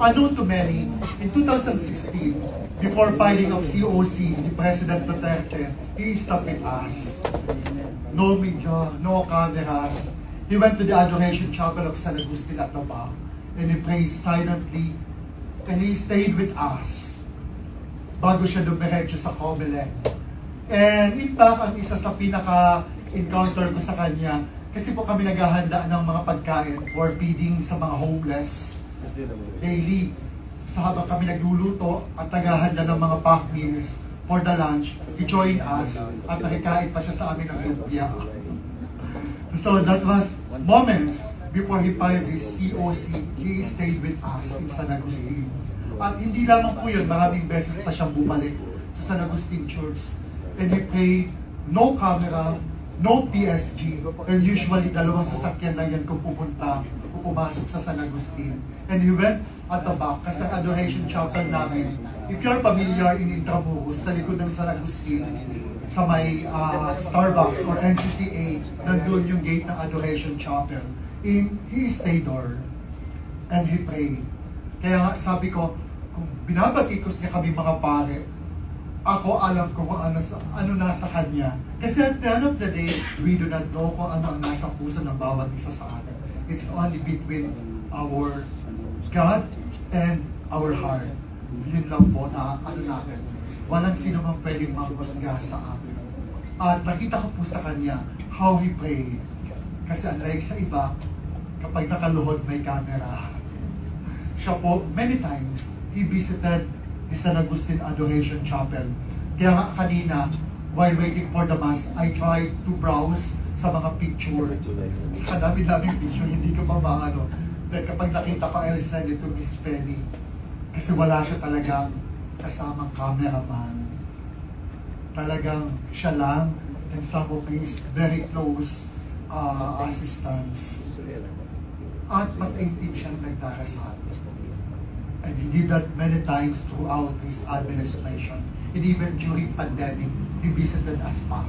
unknown to many, in 2016, before filing of COC, ni President Duterte, he stopped with us. No media, no cameras. He went to the Adoration Chapel of San Agustin at the back, and he prayed silently, and he stayed with us bago siya dumiretso sa Comelec. And in fact, ang isa sa pinaka-encounter ko sa kanya, kasi po kami naghahanda ng mga pagkain for feeding sa mga homeless daily. Sa habang kami nagluluto at naghahanda ng mga pack meals for the lunch, he joined us at nakikain pa siya sa amin ng lumpia. So that was moments before he filed his COC, he stayed with us in San Agustin. At hindi lamang po yun, maraming beses pa siyang bumalik sa San Agustin Church. And he prayed, no camera, no PSG, and usually dalawang sasakyan lang yan kung pupunta o pumasok sa San Agustin. And he went at the back, kasi ang Adoration Chapel namin, if you're familiar in Intramuros, sa likod ng San Agustin, sa may Starbucks or NCCA, nandun yung gate ng Adoration Chapel. He stayed there and he prayed. Kaya nga sabi ko, kung binabatikos niya kami mga pare, ako alam ko kung ano nasa kanya. Kasi at the end of the day, we do not know kung ano ang nasa puso ng bawat isa sa atin. It's only between our God and our heart. Yun lang po na ano natin. Walang sino man pwedeng manghusga sa atin. At nakita ko po sa kanya how he prayed. Kasi unlike sa iba, kapag nakaluhod may camera. Siya po, many times, he visited the San Agustin Adoration Chapel. Kaya nga kanina, while waiting for the Mass, I tried to browse sa mga picture. Sa dami-daming picture, hindi ko pa maano. Dahil kapag nakita ko, I'll send it to Miss Penny. Kasi wala siya talagang kasamang cameraman. Talagang siya lang and some of his very close assistants. At mataintin siyang nagdarasal. And he did that many times throughout his administration. And even during pandemic, he visited us pa.